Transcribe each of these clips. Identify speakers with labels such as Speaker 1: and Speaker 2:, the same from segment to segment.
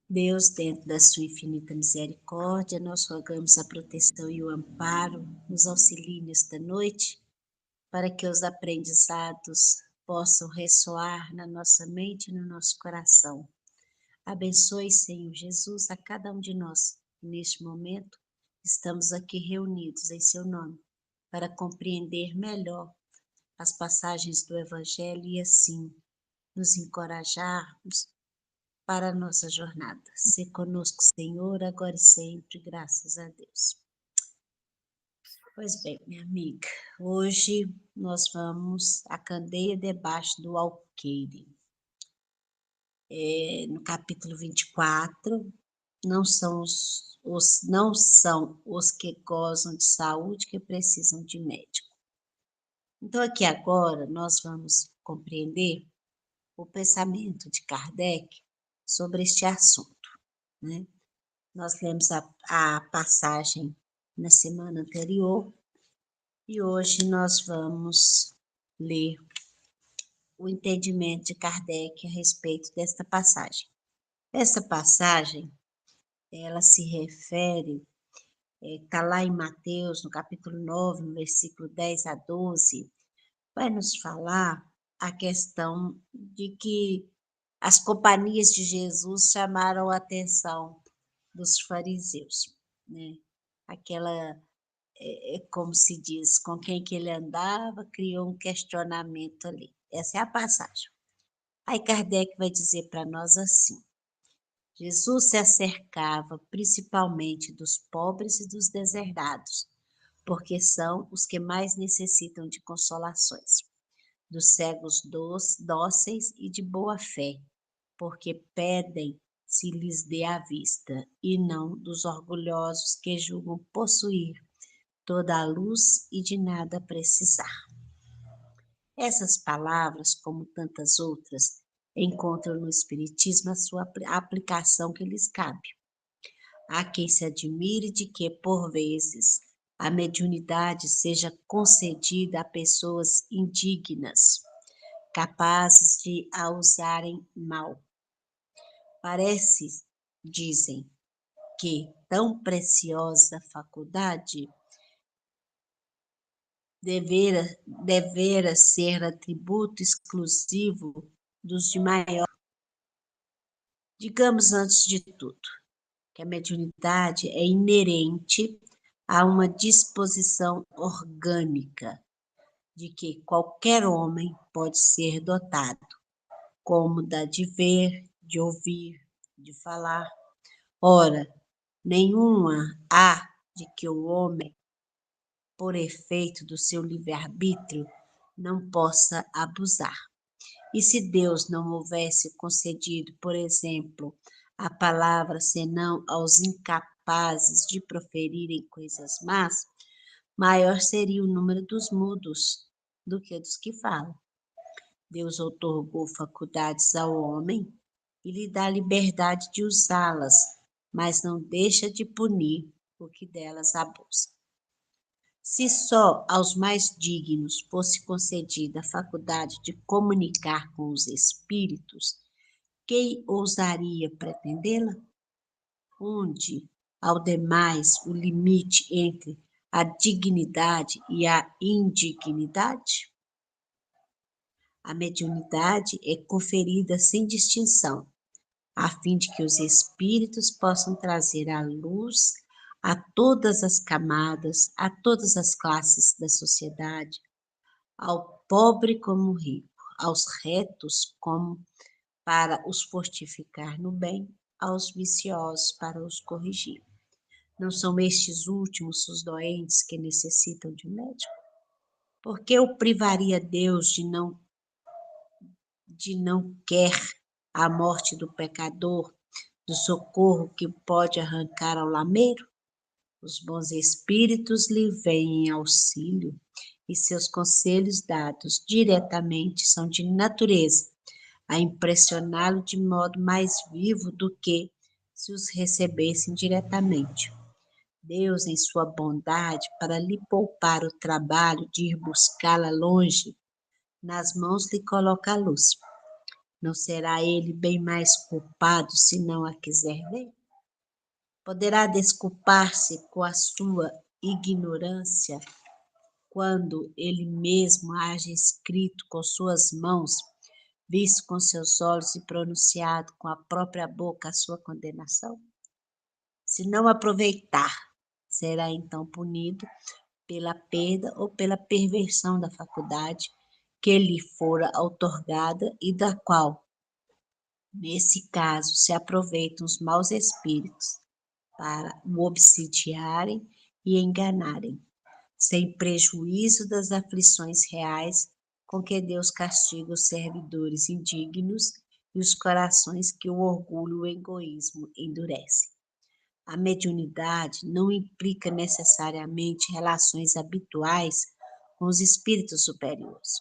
Speaker 1: Deus, dentro da sua infinita misericórdia, nós rogamos a proteção e o amparo, nos auxilie nesta noite, para que os aprendizados possam ressoar na nossa mente e no nosso coração. Abençoe, Senhor Jesus, a cada um de nós. Neste momento, estamos aqui reunidos em seu nome, para compreender melhor as passagens do Evangelho e assim nos encorajarmos para a nossa jornada. Se conosco, Senhor, agora e sempre, graças a Deus. Pois bem, minha amiga, hoje nós vamos à candeia debaixo do alqueire. No capítulo 24, não são os que gozam de saúde que precisam de médico. Então, aqui agora, nós vamos compreender o pensamento de Kardec sobre este assunto, né? Nós lemos a passagem na semana anterior e hoje nós vamos ler o entendimento de Kardec a respeito desta passagem. Essa passagem, ela se refere, está lá em Mateus, no capítulo 9, no versículo 10 a 12, vai nos falar a questão de que as companhias de Jesus chamaram a atenção dos fariseus, né? Aquela, como se diz, com quem que ele andava, criou um questionamento ali. Essa é a passagem. Aí Kardec vai dizer para nós assim: Jesus se acercava principalmente dos pobres e dos deserdados, porque são os que mais necessitam de consolações, dos cegos dóceis e de boa fé, porque pedem se lhes dê à vista, e não dos orgulhosos que julgam possuir toda a luz e de nada precisar. Essas palavras, como tantas outras, encontram no Espiritismo a sua aplicação que lhes cabe. Há quem se admire de que, por vezes, a mediunidade seja concedida a pessoas indignas, capazes de a usarem mal. Parece, dizem, que tão preciosa faculdade devera ser atributo exclusivo dos de maior. Digamos antes de tudo que a mediunidade é inerente a uma disposição orgânica de que qualquer homem pode ser dotado, como da de ver, de ouvir, de falar. Ora, nenhuma há de que o homem, por efeito do seu livre-arbítrio, não possa abusar. E se Deus não houvesse concedido, por exemplo, a palavra senão aos incapazes de proferirem coisas más, maior seria o número dos mudos do que dos que falam. Deus outorgou faculdades ao homem e lhe dá liberdade de usá-las, mas não deixa de punir o que delas abusa. Se só aos mais dignos fosse concedida a faculdade de comunicar com os espíritos, quem ousaria pretendê-la? Onde, ao demais, o limite entre a dignidade e a indignidade? A mediunidade é conferida sem distinção, a fim de que os espíritos possam trazer à luz a todas as camadas, a todas as classes da sociedade, ao pobre como rico, aos retos como para os fortificar no bem, aos viciosos para os corrigir. Não são estes últimos os doentes que necessitam de médico? Por que o privaria Deus de não quer a morte do pecador, do socorro que pode arrancar ao lameiro? Os bons espíritos lhe vêm em auxílio e seus conselhos dados diretamente são de natureza a impressioná-lo de modo mais vivo do que se os recebessem diretamente. Deus, em sua bondade, para lhe poupar o trabalho de ir buscá-la longe, nas mãos lhe coloca a luz. Não será ele bem mais culpado se não a quiser ver? Poderá desculpar-se com a sua ignorância quando ele mesmo haja escrito com suas mãos, visto com seus olhos e pronunciado com a própria boca a sua condenação? Se não aproveitar, será então punido pela perda ou pela perversão da faculdade que lhe fora outorgada e da qual, nesse caso, se aproveitam os maus espíritos para o obsidiarem e enganarem, sem prejuízo das aflições reais com que Deus castiga os servidores indignos e os corações que o orgulho e o egoísmo endurecem. A mediunidade não implica necessariamente relações habituais com os espíritos superiores.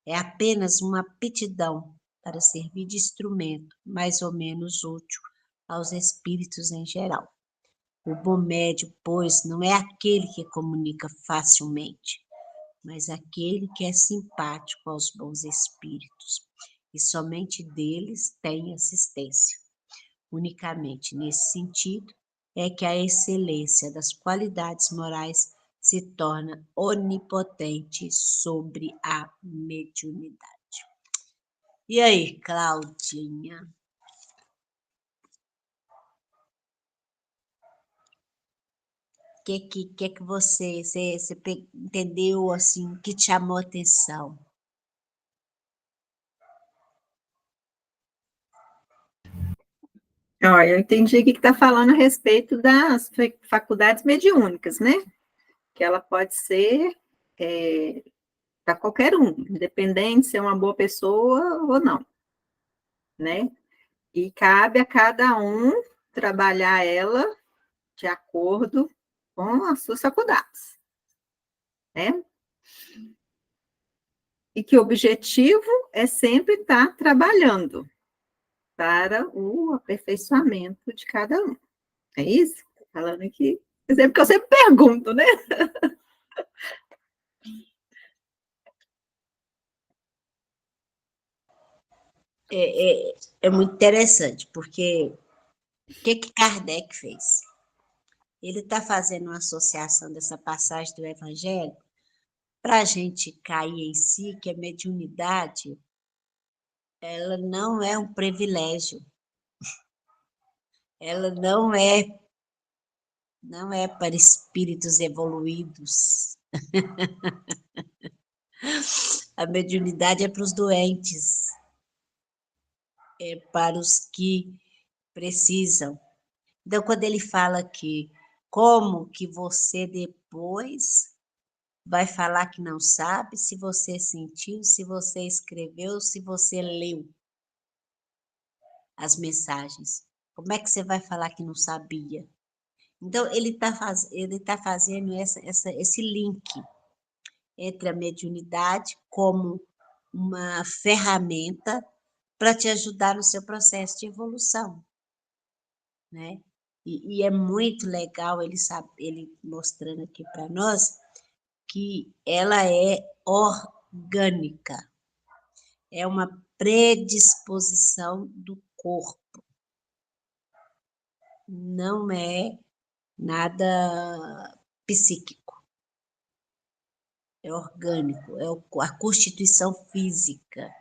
Speaker 1: É apenas uma aptidão para servir de instrumento mais ou menos útil aos espíritos em geral. O bom médium, pois, não é aquele que comunica facilmente, mas aquele que é simpático aos bons espíritos, e somente deles tem assistência. Unicamente nesse sentido é que a excelência das qualidades morais se torna onipotente sobre a mediunidade. E aí, Claudinha? O que você entendeu assim, que te chamou a atenção?
Speaker 2: Ó, eu entendi que está falando a respeito das faculdades mediúnicas, né? Que ela pode ser para qualquer um, independente se é uma boa pessoa ou não, né? E cabe a cada um trabalhar ela de acordo com as suas faculdades, né? E que o objetivo é sempre estar trabalhando para o aperfeiçoamento de cada um. É isso? Falando aqui, exemplo que eu sempre pergunto, né?
Speaker 1: É muito interessante, porque o que Kardec fez? Ele está fazendo uma associação dessa passagem do Evangelho para a gente cair em si que a mediunidade ela não é um privilégio, ela não é para espíritos evoluídos. A mediunidade é para os doentes, é para os que precisam. Então, quando ele fala que como que você depois vai falar que não sabe, se você sentiu, se você escreveu, se você leu as mensagens, como é que você vai falar que não sabia? Então, ele tá fazendo esse link entre a mediunidade como uma ferramenta para te ajudar no seu processo de evolução, né? E é muito legal ele mostrando aqui para nós que ela é orgânica, é uma predisposição do corpo, não é nada psíquico, é orgânico, é a constituição física.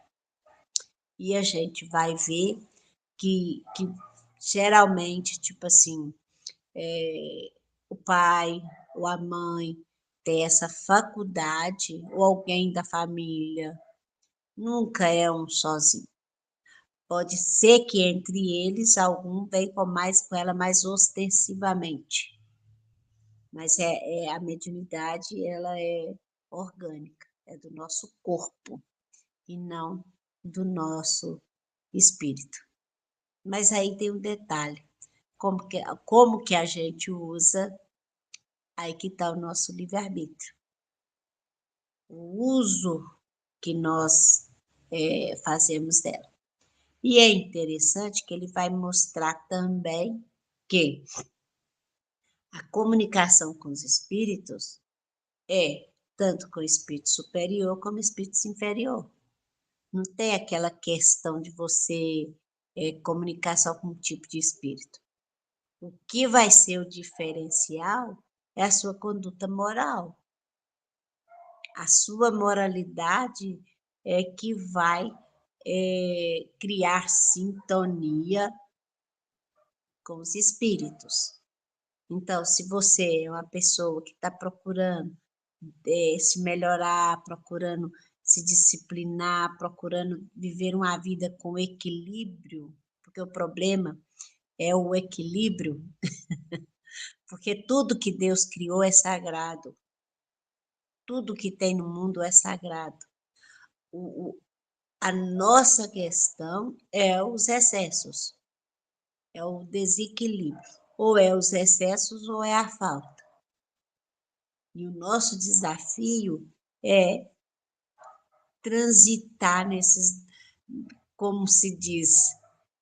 Speaker 1: E a gente vai ver que geralmente, tipo assim, o pai ou a mãe tem essa faculdade, ou alguém da família, nunca é um sozinho. Pode ser que entre eles algum venha com ela mais ostensivamente, mas a mediunidade ela é orgânica, é do nosso corpo e não do nosso espírito. Mas aí tem um detalhe, como que a gente usa, aí que está o nosso livre-arbítrio. O uso que nós fazemos dela. E é interessante que ele vai mostrar também que a comunicação com os espíritos é tanto com o espírito superior como espírito inferior. Não tem aquela questão de você comunicar só com um tipo de espírito. O que vai ser o diferencial é a sua conduta moral. A sua moralidade é que vai criar sintonia com os espíritos. Então, se você é uma pessoa que está procurando se melhorar, procurando se disciplinar, procurando viver uma vida com equilíbrio, porque o problema é o equilíbrio, porque tudo que Deus criou é sagrado, tudo que tem no mundo é sagrado. A nossa questão é os excessos, é o desequilíbrio, ou é os excessos ou é a falta. E o nosso desafio é transitar nesses, como se diz,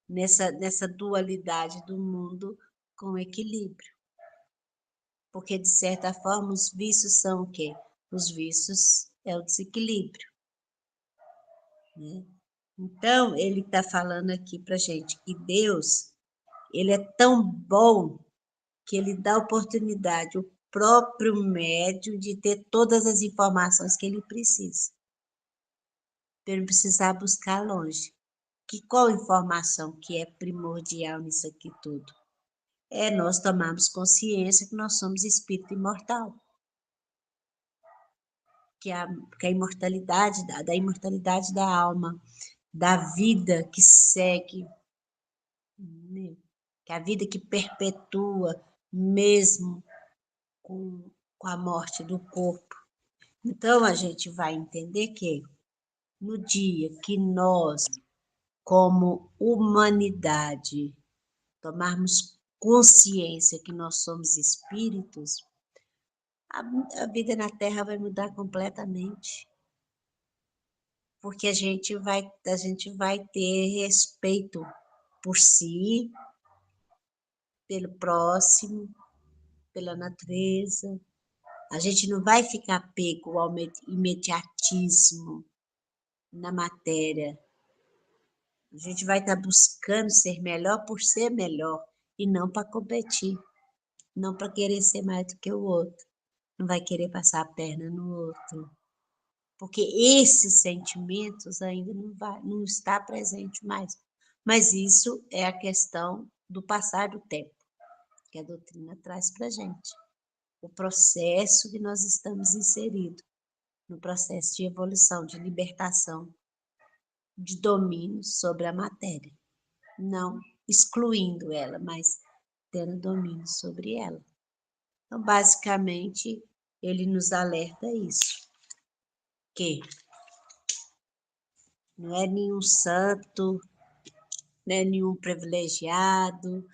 Speaker 1: nessa dualidade do mundo com equilíbrio. Porque, de certa forma, os vícios são o quê? Os vícios é o desequilíbrio. Né? Então, ele está falando aqui para a gente que Deus, ele é tão bom que ele dá oportunidade, o próprio médium, de ter todas as informações que ele precisa. Para ele precisar buscar longe. Qual informação que é primordial nisso aqui tudo? É nós tomarmos consciência que nós somos espírito imortal. Que a imortalidade, da imortalidade da alma, da vida que segue, né? Que a vida que perpetua mesmo com a morte do corpo. Então, a gente vai entender que no dia que nós, como humanidade, tomarmos consciência que nós somos espíritos, a vida na Terra vai mudar completamente. Porque a gente vai ter respeito por si, pelo próximo, pela natureza. A gente não vai ficar pego ao imediatismo na matéria. A gente vai estar buscando ser melhor por ser melhor e não para competir, não para querer ser mais do que o outro. Não vai querer passar a perna no outro. Porque esses sentimentos ainda não está presente mais. Mas isso é a questão do passar do tempo, que a doutrina traz para a gente. O processo que nós estamos inseridos, no processo de evolução, de libertação, de domínio sobre a matéria. Não excluindo ela, mas tendo domínio sobre ela. Então, basicamente, ele nos alerta isso, que não é nenhum santo, não é nenhum privilegiado,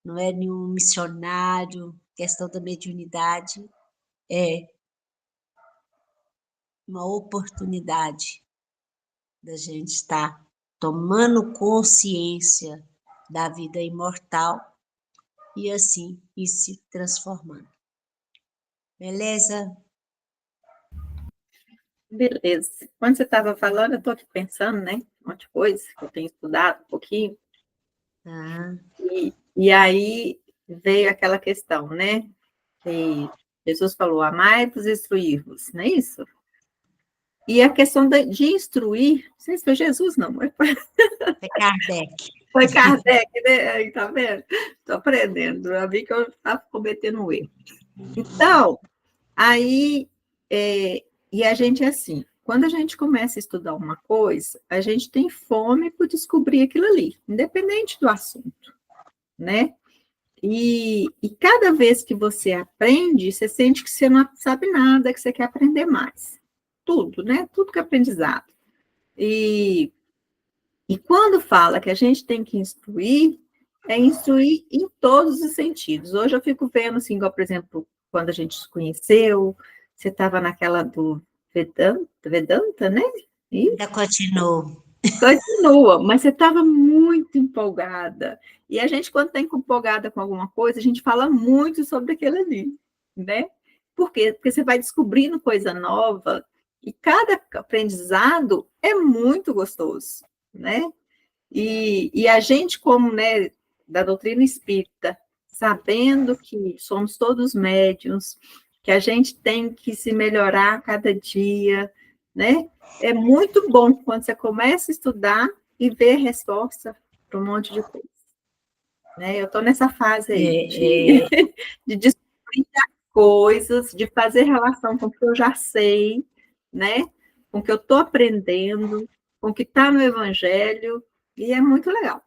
Speaker 1: não é nenhum missionário, questão da mediunidade, é uma oportunidade da gente estar tomando consciência da vida imortal e assim ir se transformando. Beleza?
Speaker 2: Beleza. Quando você estava falando, eu estou aqui pensando, né? Um monte de coisa que eu tenho estudado um pouquinho. E aí veio aquela questão, né? Que Jesus falou, amai-vos e instruí-vos, não é isso? E a questão de instruir, não sei se foi Jesus, não, mas
Speaker 1: foi Kardec.
Speaker 2: Foi Kardec, né? Aí, tá vendo? Estou aprendendo, já vi que eu estava cometendo um erro. Então, aí, e a gente, assim, quando a gente começa a estudar uma coisa, a gente tem fome por descobrir aquilo ali, independente do assunto, né? E cada vez que você aprende, você sente que você não sabe nada, que você quer aprender mais. Tudo, né? Tudo que é aprendizado. E quando fala que a gente tem que instruir, é instruir em todos os sentidos. Hoje eu fico vendo, assim, igual, por exemplo, quando a gente se conheceu, você estava naquela do Vedanta, né?
Speaker 1: E ainda continuo.
Speaker 2: Continua, mas você estava muito empolgada. E a gente, quando está empolgada com alguma coisa, a gente fala muito sobre aquilo ali, né? Por quê? Porque você vai descobrindo coisa nova E cada aprendizado é muito gostoso, né? E a gente, como, né, da doutrina espírita, sabendo que somos todos médiuns, que a gente tem que se melhorar a cada dia, né? É muito bom quando você começa a estudar e ver resposta para um monte de coisa. Né? Eu estou nessa fase aí de descobrir coisas, de fazer relação com o que eu já sei, né? Com o que eu estou aprendendo, com o que está no Evangelho, e é muito legal.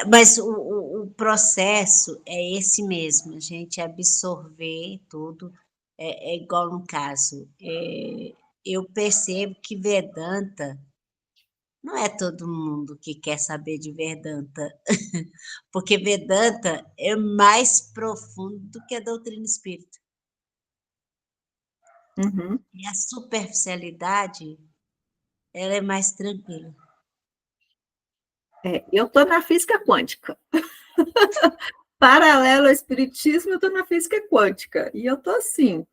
Speaker 1: Mas o processo é esse mesmo, a gente absorver tudo, é igual no caso, eu percebo que Vedanta, não é todo mundo que quer saber de Vedanta, porque Vedanta é mais profundo do que a doutrina espírita.
Speaker 2: Uhum.
Speaker 1: E a superficialidade, ela é mais tranquila.
Speaker 2: Eu estou na física quântica. Paralelo ao espiritismo, eu estou na física quântica. E eu estou assim,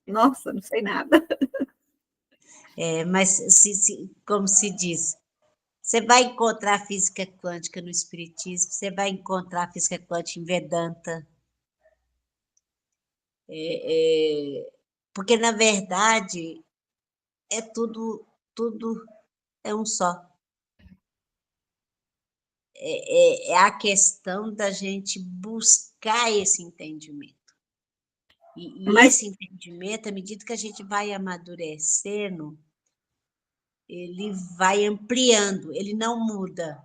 Speaker 2: nossa, não sei nada.
Speaker 1: Mas, como se diz, você vai encontrar a física quântica no espiritismo, você vai encontrar a física quântica em Vedanta. Porque, na verdade, é tudo é um só. É a questão da gente buscar esse entendimento. E
Speaker 2: Mas
Speaker 1: esse entendimento, à medida que a gente vai amadurecendo, ele vai ampliando, ele não muda.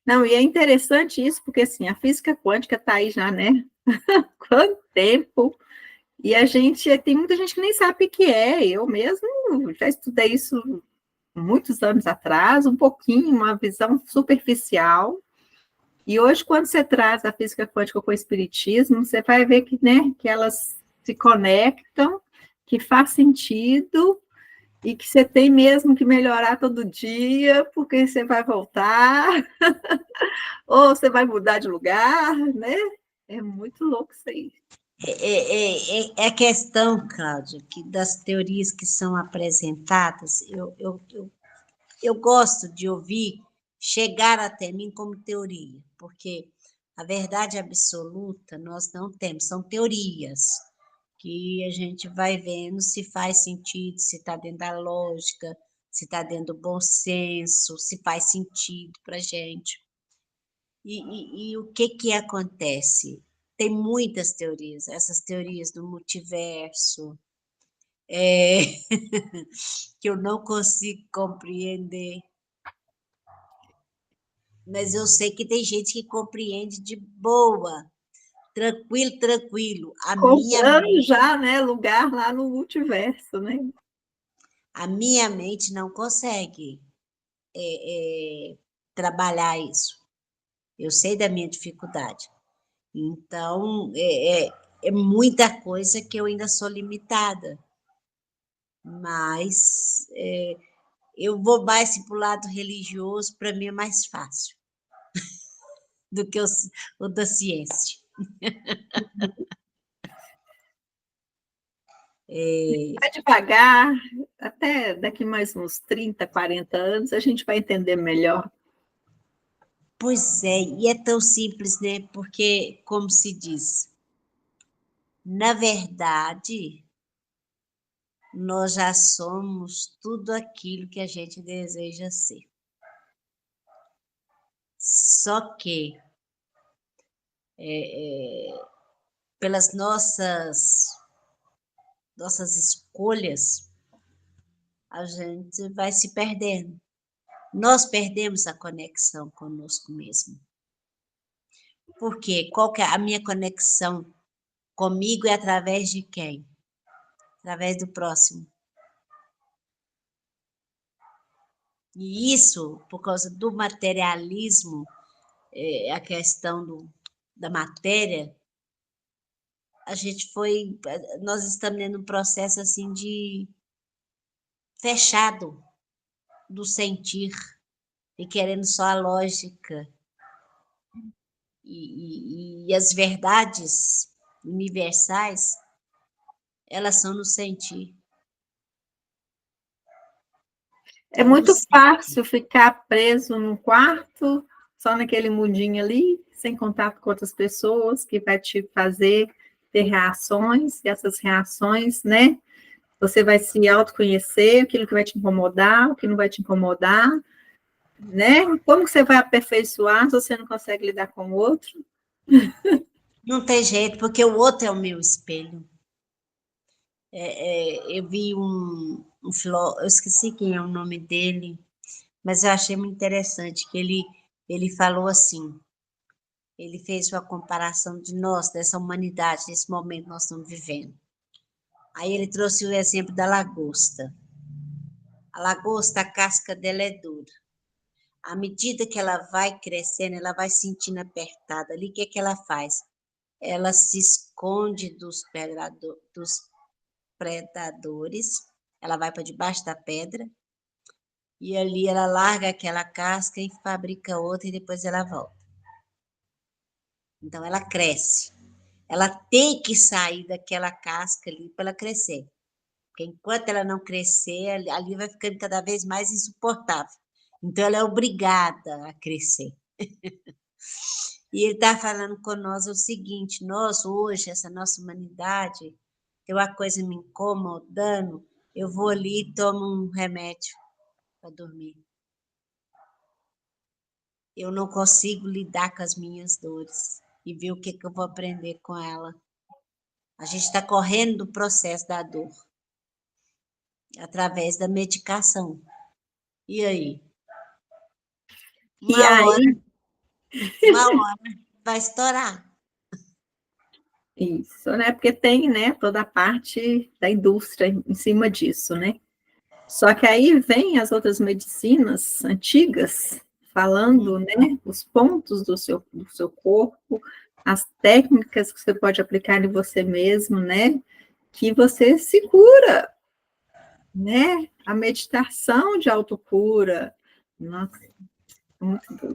Speaker 2: não, e é interessante isso, porque assim, a física quântica está aí já, né? Quanto tempo? E a gente tem muita gente que nem sabe o que é. Eu mesmo já estudei isso muitos anos atrás, um pouquinho, uma visão superficial. E hoje, quando você traz a física quântica com o espiritismo, você vai ver que, né, que elas se conectam, que faz sentido e que você tem mesmo que melhorar todo dia, porque você vai voltar, ou você vai mudar de lugar, né? É muito louco isso aí.
Speaker 1: É a questão, Cláudia, que das teorias que são apresentadas, eu gosto de ouvir chegar até mim como teoria, porque a verdade absoluta nós não temos, são teorias que a gente vai vendo se faz sentido, se está dentro da lógica, se está dentro do bom senso, se faz sentido para a gente. E o que que acontece? Tem muitas teorias, essas teorias do multiverso, que eu não consigo compreender, mas eu sei que tem gente que compreende de boa, tranquilo, tranquilo.
Speaker 2: Comprando já, né, lugar lá no multiverso, né?
Speaker 1: A minha mente não consegue trabalhar isso. Eu sei da minha dificuldade. Então, é muita coisa que eu ainda sou limitada. Mas eu vou mais para o lado religioso, para mim é mais fácil do que o da ciência.
Speaker 2: Vai devagar, até daqui mais uns 30, 40 anos, a gente vai entender melhor.
Speaker 1: Pois é, e é tão simples, né? Porque, como se diz, na verdade, nós já somos tudo aquilo que a gente deseja ser. Só que, pelas nossas escolhas, a gente vai se perdendo. Nós perdemos a conexão conosco mesmo. Por quê? Qual que é a minha conexão comigo é através de quem? Através do próximo. E isso, por causa do materialismo, a questão da matéria, nós estamos num processo assim de fechado do sentir e querendo só a lógica e as verdades universais, elas são no sentir.
Speaker 2: É muito fácil ficar preso no quarto, só naquele mundinho ali, sem contato com outras pessoas, que vai te fazer ter reações, e essas reações, né? Você vai se autoconhecer, aquilo que vai te incomodar, o que não vai te incomodar, né? Como que você vai aperfeiçoar se você não consegue lidar com o outro?
Speaker 1: Não tem jeito, porque o outro é o meu espelho. Eu vi um filósofo, eu esqueci quem é o nome dele, mas eu achei muito interessante que ele falou assim, ele fez uma comparação de nós, dessa humanidade, desse momento que nós estamos vivendo. Aí ele trouxe o exemplo da lagosta. A lagosta, a casca dela é dura. À medida que ela vai crescendo, ela vai sentindo apertada ali, o que ela faz? Ela se esconde dos predadores, ela vai para debaixo da pedra, e ali ela larga aquela casca e fabrica outra, e depois ela volta. Então, ela cresce. Ela tem que sair daquela casca ali para ela crescer. Porque enquanto ela não crescer, ali vai ficando cada vez mais insuportável. Então, ela é obrigada a crescer. E ele está falando com nós o seguinte: nós hoje, essa nossa humanidade, tem uma coisa me incomodando, eu vou ali e tomo um remédio para dormir. Eu não consigo lidar com as minhas dores e ver o que eu vou aprender com ela. A gente está correndo do processo da dor através da medicação. E aí?
Speaker 2: E aí,
Speaker 1: Uma hora vai estourar.
Speaker 2: isso, né? Porque tem, né, toda a parte da indústria em cima disso, né? Só que aí vem as outras medicinas antigas, falando, né, os pontos do seu corpo, as técnicas que você pode aplicar em você mesmo, né, que você se cura, né? A meditação de autocura. Nossa, muito bom.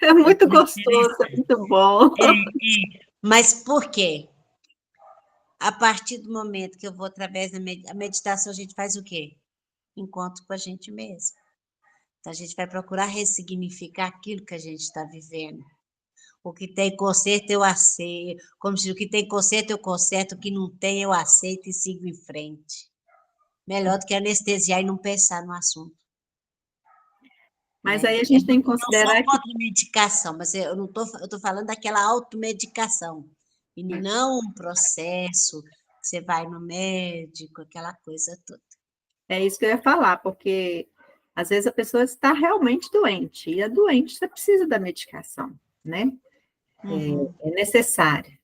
Speaker 2: É
Speaker 1: É
Speaker 2: muito
Speaker 1: muito
Speaker 2: gostoso, é
Speaker 1: interessante.
Speaker 2: muito bom.
Speaker 1: Mas por quê? A partir do momento que eu vou através da meditação, a gente faz o quê? Encontro com a gente mesmo. Então, a gente vai procurar ressignificar aquilo que a gente está vivendo. O que tem conserto, eu aceito. Como se o que tem conserto, eu conserto. O que não tem, eu aceito e sigo em frente. Melhor do que anestesiar e não pensar no assunto.
Speaker 2: Mas
Speaker 1: Né?
Speaker 2: aí a gente tem que
Speaker 1: Não sou
Speaker 2: considerar que
Speaker 1: contra a medicação, mas eu não tô, eu estou falando daquela automedicação. E não um processo que você vai no médico, aquela coisa toda.
Speaker 2: é isso que eu ia falar, porque às vezes a pessoa está realmente doente, e a doente você precisa da medicação, né?
Speaker 1: Uhum.
Speaker 2: É necessária.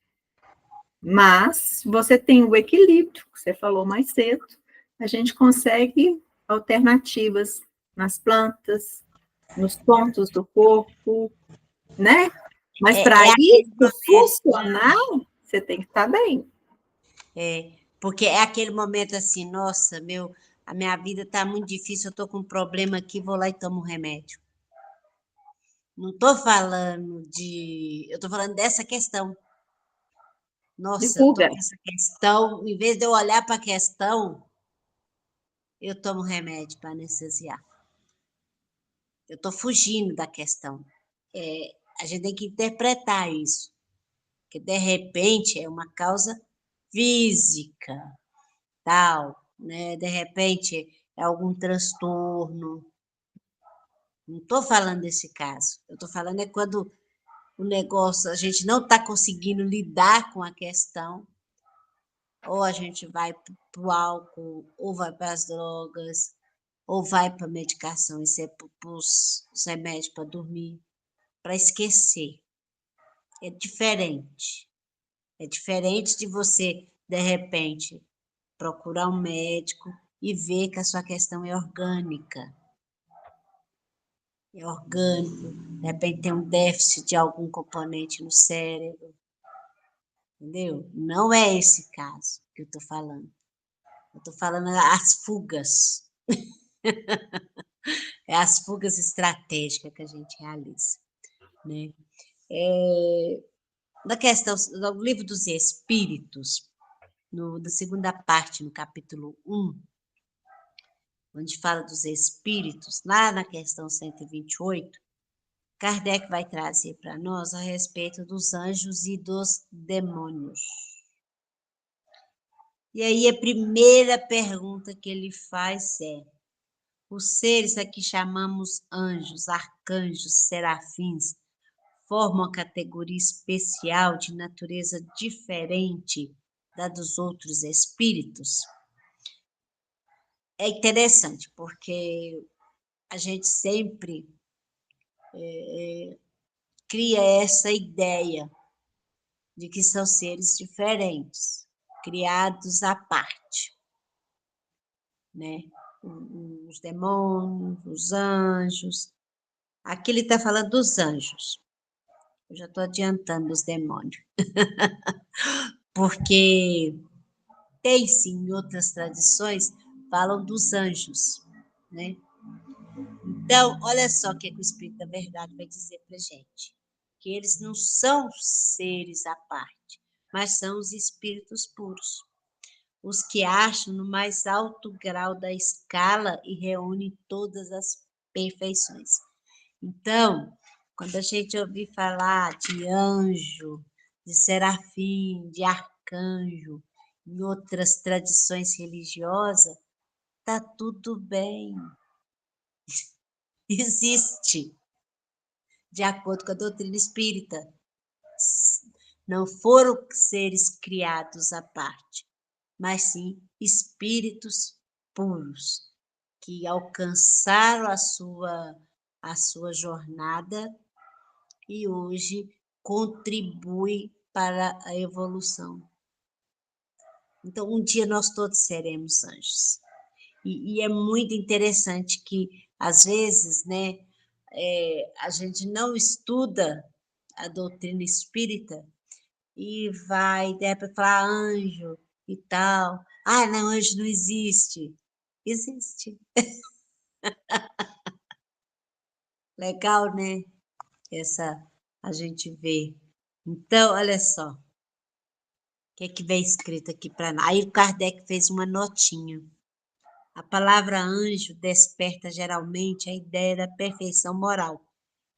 Speaker 2: Mas você tem o equilíbrio, que você falou mais cedo, a gente consegue alternativas nas plantas, nos pontos do corpo, né? Mas para
Speaker 1: É aquele
Speaker 2: isso
Speaker 1: momento,
Speaker 2: funcionar, você tem que estar bem.
Speaker 1: porque é aquele momento assim, nossa, a minha vida está muito difícil, eu estou com um problema aqui, vou lá e tomo um remédio. Não estou falando eu estou falando dessa questão.
Speaker 2: De
Speaker 1: Nossa, eu estou
Speaker 2: fuga.
Speaker 1: com essa questão, em vez de eu olhar para a questão, eu tomo remédio para anestesiar. Eu estou fugindo da questão. A gente tem que interpretar isso, que de repente é uma causa física, tal, né? De repente é algum transtorno. Não estou falando desse caso. Eu estou falando é quando o negócio, a gente não está conseguindo lidar com a questão, ou a gente vai para o álcool, ou vai para as drogas, ou vai para a medicação, isso é para os remédios para dormir, para esquecer. É diferente. É diferente de você, de repente, procurar um médico e ver que a sua questão é orgânica. É orgânico, de repente tem um déficit de algum componente no cérebro, entendeu? Não é esse caso que eu estou falando. Eu estou falando as fugas. É as fugas estratégicas que a gente realiza, né? Na questão do livro dos Espíritos, na segunda parte, no capítulo 1, onde fala dos espíritos, lá na questão 128, Kardec vai trazer para nós a respeito dos anjos e dos demônios. E aí a primeira pergunta que ele faz é: os seres a que chamamos anjos, arcanjos, serafins, formam uma categoria especial de natureza diferente da dos outros espíritos? É interessante, porque a gente sempre cria essa ideia de que são seres diferentes, criados à parte, né? Os demônios, os anjos. Aqui ele está falando dos anjos. Eu já estou adiantando os demônios. Porque tem sim, em outras tradições, falam dos anjos, né? Então, olha só o que o Espírito da Verdade vai dizer para gente. Que eles não são seres à parte, mas são os espíritos puros. Os que acham no mais alto grau da escala e reúnem todas as perfeições. Então, quando a gente ouvir falar de anjo, de serafim, de arcanjo, em outras tradições religiosas, tá tudo bem. Existe, de acordo com a doutrina espírita. Não foram seres criados à parte, mas sim espíritos puros, que alcançaram a sua jornada e hoje contribuem para a evolução. Então, um dia nós todos seremos anjos. E é muito interessante que, às vezes, né, a gente não estuda a doutrina espírita e vai para falar anjo e tal. Ah, não, anjo não existe. Existe. Legal, né? A gente vê. Então, olha só. O que é que vem escrito aqui para nós? Aí o Kardec fez uma notinha. A palavra anjo desperta geralmente a ideia da perfeição moral.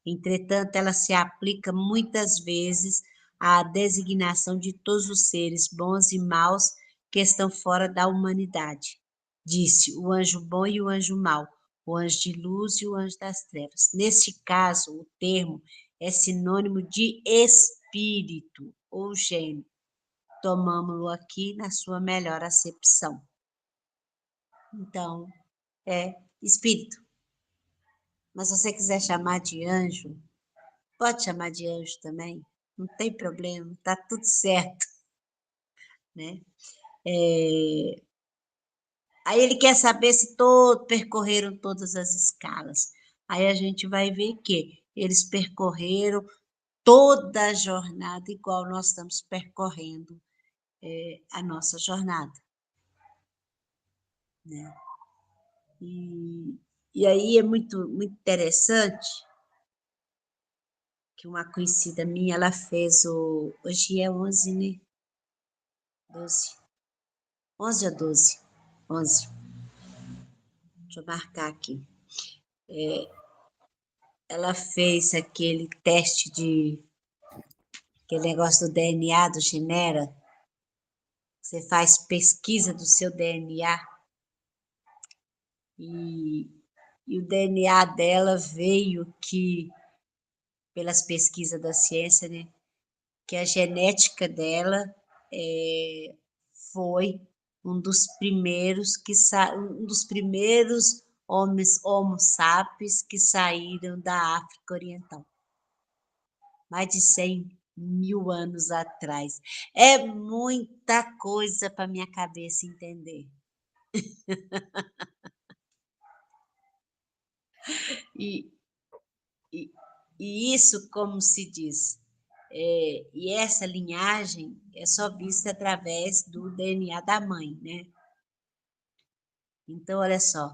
Speaker 1: Entretanto, ela se aplica muitas vezes à designação de todos os seres bons e maus que estão fora da humanidade. Disse o anjo bom e o anjo mau, o anjo de luz e o anjo das trevas. Neste caso, o termo é sinônimo de espírito ou gênio. Tomamos-lo aqui na sua melhor acepção. Então, é espírito. Mas se você quiser chamar de anjo, pode chamar de anjo também, não tem problema, tá tudo certo, né? Aí ele quer saber se percorreram todas as escalas. Aí a gente vai ver que eles percorreram toda a jornada igual nós estamos percorrendo a nossa jornada, né? E aí é muito, muito interessante que uma conhecida minha, ela fez hoje é 11, né? 12. 11 ou 12? 11. Deixa eu marcar aqui. Ela fez aquele teste aquele negócio do DNA, do Genera. Você faz pesquisa do seu DNA e o DNA dela veio pelas pesquisas da ciência, né? Que a genética dela foi um dos primeiros homens Homo sapiens que saíram da África Oriental. Mais de 100.000 anos atrás. É muita coisa para minha cabeça entender. E, e, e isso, como se diz, e essa linhagem é só vista através do DNA da mãe, né? Então, olha só,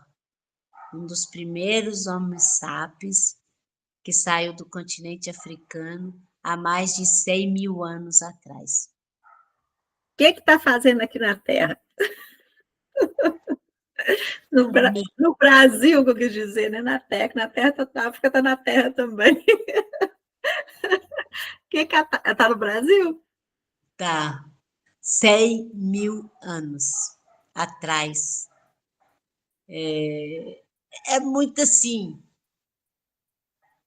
Speaker 1: um dos primeiros homens sapiens que saiu do continente africano há mais de 100.000 anos atrás.
Speaker 2: que está fazendo aqui na Terra? No Brasil, que eu quis dizer, né? Na Terra está na África, está na Terra também. Quem está no Brasil?
Speaker 1: Tá. 100 mil anos atrás. É muito assim.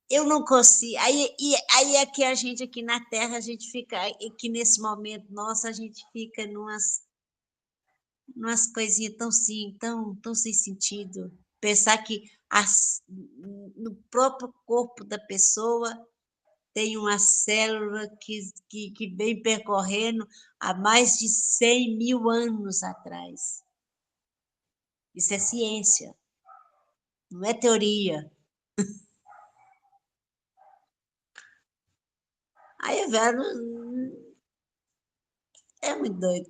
Speaker 1: Eu não consigo. Aí é que a gente aqui na Terra, a gente fica, que nesse momento, nossa, a gente fica umas coisinhas tão sim, tão sem sentido. Pensar que no próprio corpo da pessoa tem uma célula que vem percorrendo há mais de 100 mil anos atrás. Isso é ciência, não é teoria. Aí, velho, é muito doido.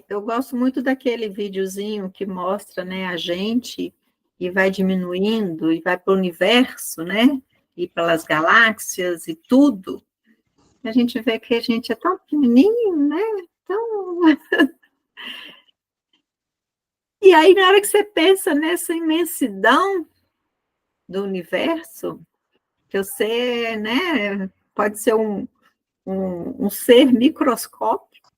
Speaker 2: Eu gosto muito daquele videozinho que mostra, né, a gente e vai diminuindo e vai para o universo, né, e pelas galáxias e tudo. A gente vê que a gente é tão pequenininho, né? Tão... E aí, na hora que você pensa nessa imensidão do universo, que você, né, pode ser um ser microscópico,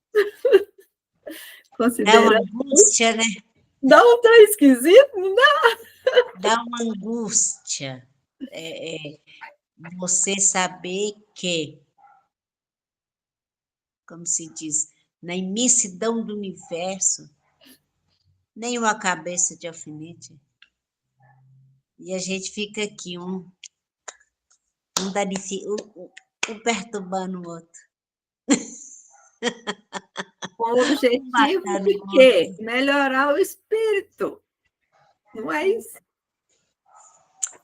Speaker 1: Dá uma
Speaker 2: considerando.
Speaker 1: angústia, né?
Speaker 2: Dá um tão esquisito, não dá?
Speaker 1: Dá uma angústia. Você saber que, como se diz, na imensidão do universo, nem uma cabeça de alfinete. E a gente fica aqui, um perturbando o outro.
Speaker 2: Com o objetivo
Speaker 1: Matando
Speaker 2: de
Speaker 1: o
Speaker 2: quê?
Speaker 1: outro.
Speaker 2: Melhorar o espírito. Não é isso?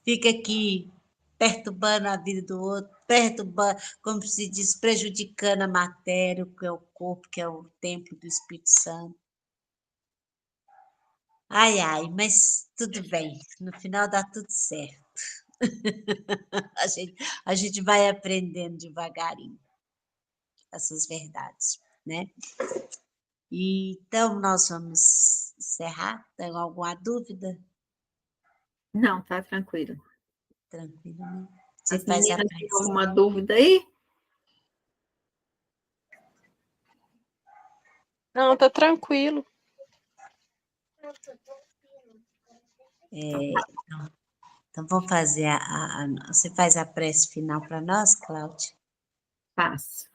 Speaker 1: Fica aqui perturbando a vida do outro, perturbando, como se diz, prejudicando a matéria, que é o corpo, que é o templo do Espírito Santo. Ai, ai, mas tudo bem, no final dá tudo certo. A gente vai aprendendo devagarinho essas verdades, né? E, então, nós vamos encerrar. Tem alguma dúvida?
Speaker 2: Não, tá tranquilo.
Speaker 1: Tranquilo, né? Você
Speaker 2: As
Speaker 1: faz a
Speaker 2: meninas têm
Speaker 1: prece.
Speaker 2: alguma dúvida aí?
Speaker 3: Não, tá tranquilo.
Speaker 1: Então, vamos fazer você faz a prece final para nós, Cláudia?
Speaker 2: Faço.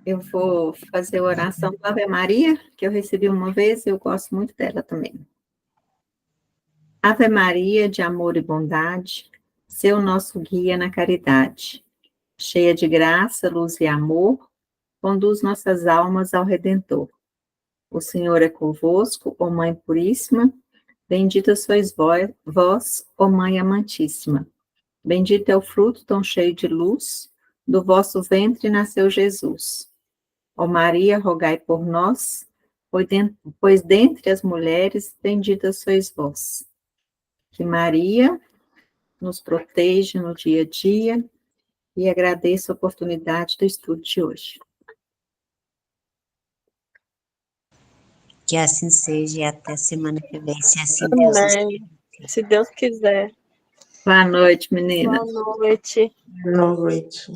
Speaker 2: Eu vou fazer a oração da Ave Maria, que eu recebi uma vez e eu gosto muito dela também. Ave Maria, de amor e bondade, seu nosso guia na caridade. Cheia de graça, luz e amor, conduz nossas almas ao Redentor. O Senhor é convosco, ó Mãe Puríssima, bendita sois vós, ó Mãe Amantíssima. Bendito é o fruto tão cheio de luz, do vosso ventre nasceu Jesus. Ó Maria, rogai por nós, pois dentre as mulheres, bendita sois vós. Que Maria nos proteja no dia a dia e agradeço a oportunidade do estudo de hoje.
Speaker 1: Que assim seja e até semana que vem, se assim Deus nos
Speaker 3: Amém. Se Deus quiser.
Speaker 2: Boa noite, meninas.
Speaker 3: Boa noite.
Speaker 4: Boa noite.